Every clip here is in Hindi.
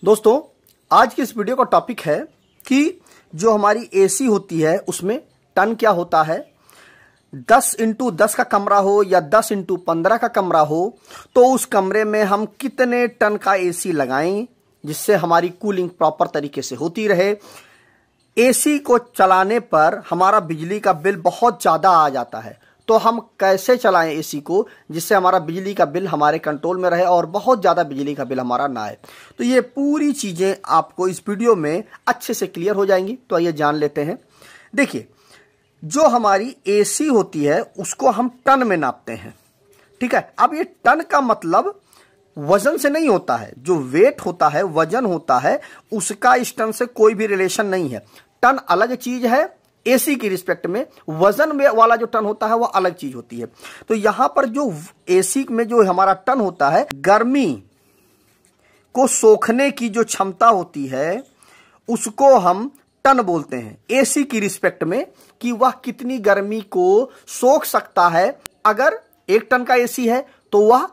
दोस्तों, आज की इस वीडियो का टॉपिक है कि जो हमारी एसी होती है उसमें टन क्या होता है। 10x10 का कमरा हो या 10x15 का कमरा हो तो उस कमरे में हम कितने टन का एसी लगाएं जिससे हमारी कूलिंग प्रॉपर तरीके से होती रहे। एसी को चलाने पर हमारा बिजली का बिल बहुत ज़्यादा आ जाता है, तो हम कैसे चलाएं एसी को जिससे हमारा बिजली का बिल हमारे कंट्रोल में रहे और बहुत ज़्यादा बिजली का बिल हमारा ना आए। तो ये पूरी चीज़ें आपको इस वीडियो में अच्छे से क्लियर हो जाएंगी। तो आइए जान लेते हैं। देखिए, जो हमारी एसी होती है उसको हम टन में नापते हैं, ठीक है। अब ये टन का मतलब वजन से नहीं होता है, जो वेट होता है, वजन होता है, उसका इस टन से कोई भी रिलेशन नहीं है। टन अलग चीज है, एसी की रिस्पेक्ट में वजन में वाला जो टन होता है वो अलग चीज होती है। तो यहां पर जो एसी में जो हमारा टन होता है, गर्मी को सोखने की जो क्षमता होती है उसको हम टन बोलते हैं एसी की रिस्पेक्ट में, कि वह कितनी गर्मी को सोख सकता है। अगर 1 टन का एसी है तो वह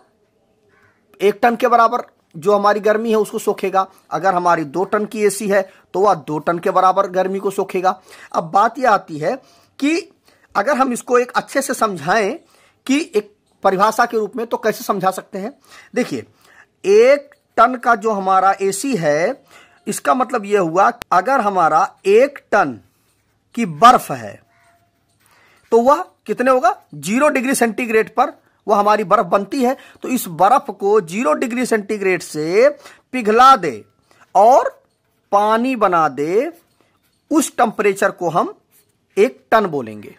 1 टन के बराबर जो हमारी गर्मी है उसको सोखेगा। अगर हमारी 2 टन की एसी है तो वह 2 टन के बराबर गर्मी को सोखेगा। अब बात यह आती है कि अगर हम इसको एक अच्छे से समझाएं कि एक परिभाषा के रूप में, तो कैसे समझा सकते हैं। देखिए, 1 टन का जो हमारा एसी है, इसका मतलब यह हुआ अगर हमारा 1 टन की बर्फ है तो वह कितने होगा, 0 डिग्री सेंटीग्रेड पर वह हमारी बर्फ बनती है। तो इस बर्फ को 0 डिग्री सेंटीग्रेड से पिघला दे और पानी बना दे, उस टेम्परेचर को हम 1 टन बोलेंगे।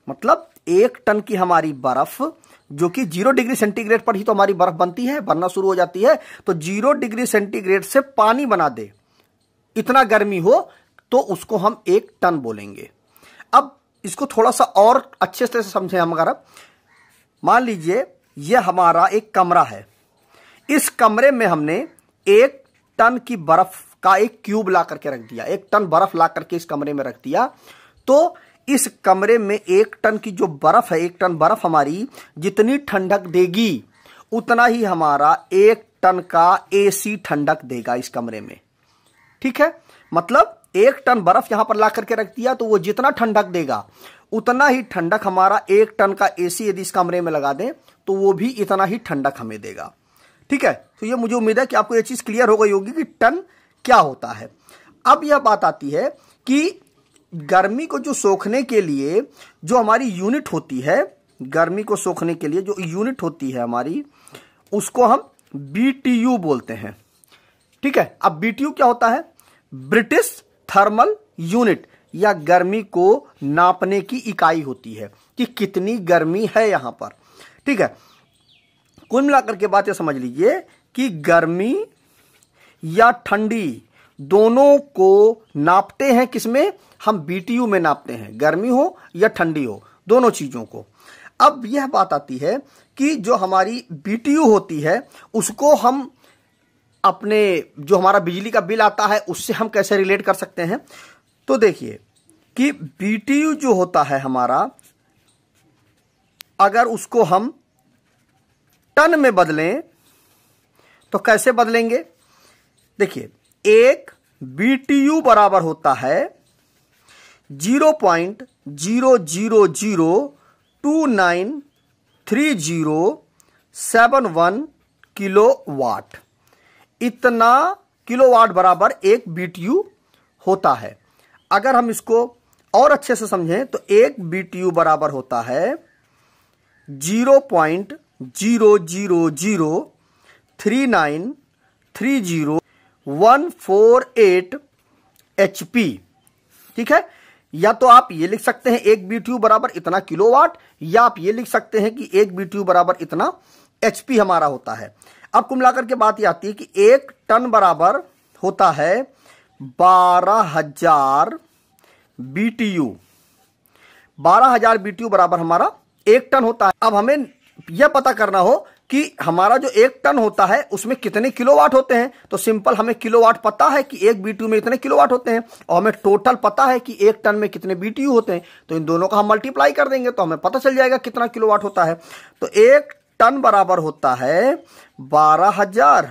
मतलब 1 टन की हमारी बर्फ, जो कि 0 डिग्री सेंटीग्रेड पर ही तो हमारी बर्फ बनती है, बनना शुरू हो जाती है, तो 0 डिग्री सेंटीग्रेड से पानी बना दे, इतना गर्मी हो, तो उसको हम 1 टन बोलेंगे। अब इसको थोड़ा सा और अच्छे से समझें हम। अगर मान लीजिए यह हमारा एक कमरा है, इस कमरे में हमने 1 टन की बर्फ का एक क्यूब ला करके रख दिया, 1 टन बर्फ ला करके इस कमरे में रख दिया। तो इस कमरे में 1 टन की जो बर्फ है, 1 टन बर्फ हमारी जितनी ठंडक देगी उतना ही हमारा 1 टन का एसी ठंडक देगा इस कमरे में, ठीक है। मतलब 1 टन बर्फ यहां पर ला करके रख दिया तो वो जितना ठंडक देगा उतना ही ठंडक हमारा 1 टन का एसी यदि इस कमरे में लगा दें तो वो भी इतना ही ठंडक हमें देगा, ठीक है। तो ये मुझे उम्मीद है कि आपको ये चीज क्लियर हो गई होगी कि टन क्या होता है। अब यह बात आती है कि गर्मी को जो सोखने के लिए जो हमारी यूनिट होती है, गर्मी को सोखने के लिए जो यूनिट होती है हमारी, उसको हम BTU बोलते हैं, ठीक है। अब BTU क्या होता है, ब्रिटिश थर्मल यूनिट, या गर्मी को नापने की इकाई होती है कि कितनी गर्मी है यहां पर, ठीक है। कुल मिलाकर के बात यह समझ लीजिए कि गर्मी या ठंडी दोनों को नापते हैं किसमें, हम BTU में नापते हैं, गर्मी हो या ठंडी हो, दोनों चीजों को। अब यह बात आती है कि जो हमारी BTU होती है उसको हम अपने जो हमारा बिजली का बिल आता है उससे हम कैसे रिलेट कर सकते हैं। तो देखिए कि BTU जो होता है हमारा, अगर उसको हम टन में बदलें तो कैसे बदलेंगे। देखिए, 1 BTU बराबर होता है 0.00293071 किलोवाट। इतना किलोवाट बराबर 1 BTU होता है। अगर हम इसको और अच्छे से समझें तो 1 BTU बराबर होता है 0.0003930148 HP, ठीक है। या तो आप ये लिख सकते हैं 1 BTU बराबर इतना किलोवाट, या आप ये लिख सकते हैं कि 1 BTU बराबर इतना HP हमारा होता है। अब कुल मिलाकर के बात ये आती है कि 1 टन बराबर होता है 12,000 BTU। 12,000 BTU बराबर हमारा 1 टन होता है। अब हमें यह पता करना हो कि हमारा जो 1 टन होता है उसमें कितने किलोवाट होते हैं। तो सिंपल, हमें किलोवाट पता है कि 1 BTU में इतने किलोवाट होते हैं, और हमें टोटल पता है कि 1 टन में कितने BTU होते हैं। तो इन दोनों का हम मल्टीप्लाई कर देंगे तो हमें पता चल जाएगा कितना किलोवाट होता है। तो 1 टन बराबर होता है 12,000,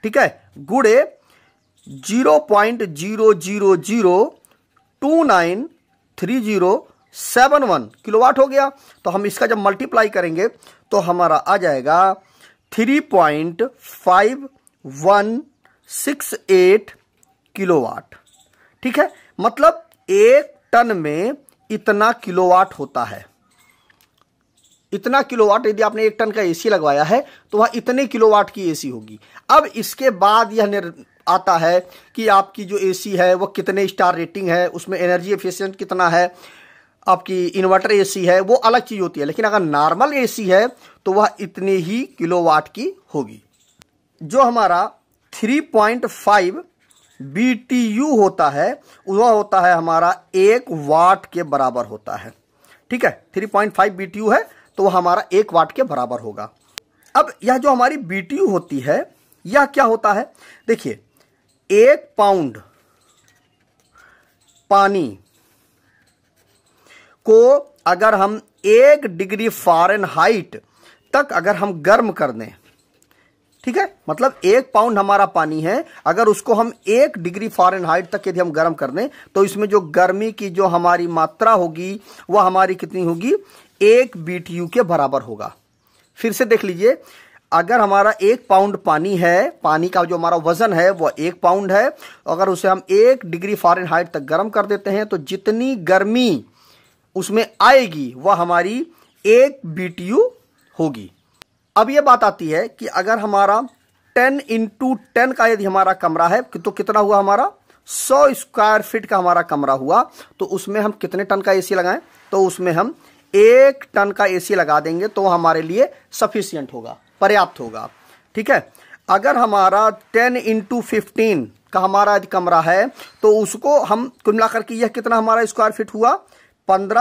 ठीक है, गुड़े 0.000293071 किलोवाट हो गया। तो हम इसका जब मल्टीप्लाई करेंगे तो हमारा आ जाएगा 3.5168 किलोवाट। ठीक है, मतलब 1 टन में इतना किलोवाट होता है। इतना किलोवाट यदि आपने 1 टन का एसी लगवाया है तो वह इतने किलोवाट की एसी होगी। अब इसके बाद यह आता है कि आपकी जो एसी है वो कितने स्टार रेटिंग है, उसमें एनर्जी एफिशिएंट कितना है, आपकी इन्वर्टर एसी है वो अलग चीज होती है। लेकिन अगर नॉर्मल एसी है तो वह इतने ही किलोवाट की होगी। जो हमारा 3.5 BTU होता है वह होता है हमारा 1 वाट के बराबर होता है। ठीक है, 3.5 BTU है तो वह हमारा 1 वाट के बराबर होगा। अब यह जो हमारी BTU होती है यह क्या होता है, देखिए 1 पाउंड पानी को अगर हम 1 डिग्री फ़ारेनहाइट तक अगर हम गर्म कर दें, ठीक है, मतलब 1 पाउंड हमारा पानी है, अगर उसको हम 1 डिग्री फ़ारेनहाइट तक यदि हम गर्म कर दें तो इसमें जो गर्मी की जो हमारी मात्रा होगी वह हमारी कितनी होगी, 1 BTU के बराबर होगा। फिर से देख लीजिए, अगर हमारा 1 पाउंड पानी है, पानी का जो हमारा वजन है वह 1 पाउंड है, अगर उसे हम 1 डिग्री फ़ारेनहाइट तक गर्म कर देते हैं तो जितनी गर्मी उसमें आएगी वह हमारी 1 BTU होगी। अब यह बात आती है कि अगर हमारा 10 × 10 का यदि हमारा कमरा है तो कितना हुआ, हमारा 100 स्क्वायर फीट का हमारा कमरा हुआ, तो उसमें हम कितने टन का एसी लगाएं, तो उसमें हम 1 टन का एसी लगा देंगे तो हमारे लिए सफिशियंट होगा, पर्याप्त होगा। ठीक है, अगर हमारा 10 × 15 का हमारा यदि कमरा है तो उसको हम कुल मिलाकर के यह कितना हमारा स्क्वायर फीट हुआ, 10 ×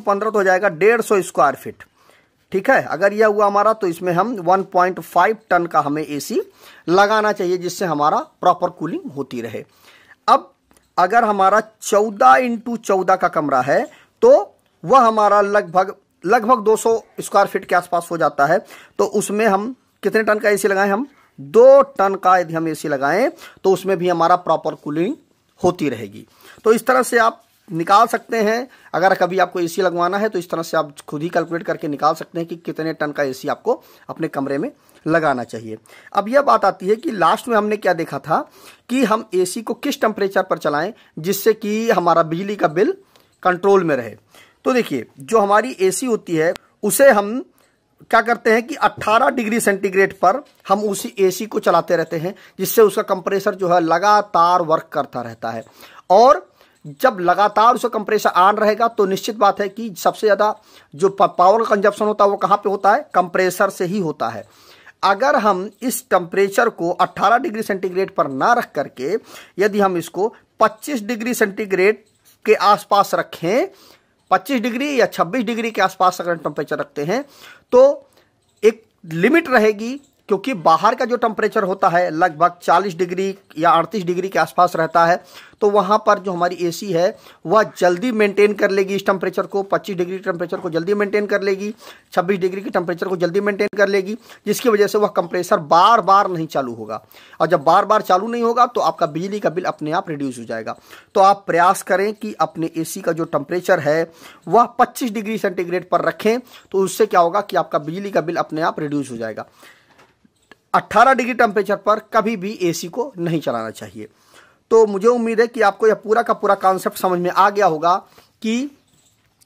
15 तो हो जाएगा 150 स्क्वायर फीट। ठीक है, अगर यह हुआ हमारा तो इसमें हम 1.5 टन का हमें एसी लगाना चाहिए जिससे हमारा प्रॉपर कूलिंग होती रहे। अब अगर हमारा 14 × 14 का कमरा है तो वह हमारा लगभग 200 स्क्वायर फीट के आसपास हो जाता है, तो उसमें हम कितने टन का एसी लगाएं, हम 2 टन का यदि हम एसी लगाएं तो उसमें भी हमारा प्रॉपर कूलिंग होती रहेगी। तो इस तरह से आप निकाल सकते हैं, अगर कभी आपको एसी लगवाना है तो इस तरह से आप खुद ही कैलकुलेट करके निकाल सकते हैं कि कितने टन का एसी आपको अपने कमरे में लगाना चाहिए। अब यह बात आती है कि लास्ट में हमने क्या देखा था कि हम एसी को किस टेम्परेचर पर चलाएं जिससे कि हमारा बिजली का बिल कंट्रोल में रहे। तो देखिए, जो हमारी एसी होती है उसे हम क्या करते हैं कि 18 डिग्री सेंटीग्रेड पर हम उसी एसी को चलाते रहते हैं जिससे उसका कंप्रेसर जो है लगातार वर्क करता रहता है। और जब लगातार उसका कंप्रेसर ऑन रहेगा तो निश्चित बात है कि सबसे ज़्यादा जो पावर कंजप्शन होता है वो कहाँ पे होता है, कंप्रेसर से ही होता है। अगर हम इस टेम्परेचर को 18 डिग्री सेंटीग्रेड पर ना रख करके यदि हम इसको 25 डिग्री सेंटीग्रेड के आसपास रखें, 25 डिग्री या 26 डिग्री के आसपास अगर टेम्परेचर रखते हैं तो एक लिमिट रहेगी, क्योंकि बाहर का जो टेम्परेचर होता है लगभग 40 डिग्री या 38 डिग्री के आसपास रहता है, तो वहाँ पर जो हमारी एसी है वह जल्दी मेंटेन कर लेगी इस टेम्परेचर को, 25 डिग्री टेम्परेचर को जल्दी मेंटेन कर लेगी, 26 डिग्री की टेम्परेचर को जल्दी मेंटेन कर लेगी, जिसकी वजह से वह कंप्रेसर बार बार नहीं चालू होगा। और जब बार बार चालू नहीं होगा तो आपका बिजली का बिल अपने आप रिड्यूस हो जाएगा। तो आप प्रयास करें कि अपने एसी का जो टेम्परेचर है वह 25 डिग्री सेंटीग्रेड पर रखें, तो उससे क्या होगा कि आपका बिजली का बिल अपने आप रिड्यूस हो जाएगा। 18 डिग्री टेम्परेचर पर कभी भी एसी को नहीं चलाना चाहिए। तो मुझे उम्मीद है कि आपको यह पूरा का पूरा कॉन्सेप्ट समझ में आ गया होगा कि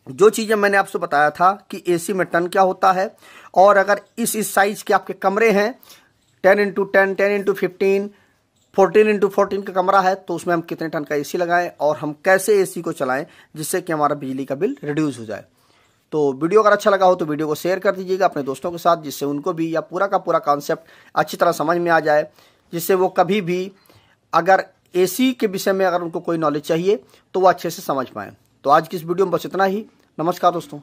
जो चीज़ें मैंने आपसे बताया था कि एसी में टन क्या होता है, और अगर इस साइज के आपके कमरे हैं 10 × 10, 10 × 15, 14 × 14 का कमरा है तो उसमें हम कितने टन का एसी लगाएं और हम कैसे एसी को चलाएं जिससे कि हमारा बिजली का बिल रिड्यूस हो जाए। तो वीडियो अगर अच्छा लगा हो तो वीडियो को शेयर कर दीजिएगा अपने दोस्तों के साथ, जिससे उनको भी यह पूरा का पूरा कॉन्सेप्ट अच्छी तरह समझ में आ जाए, जिससे वो कभी भी अगर एसी के विषय में अगर उनको कोई नॉलेज चाहिए तो वो अच्छे से समझ पाएँ। तो आज की इस वीडियो में बस इतना ही। नमस्कार दोस्तों।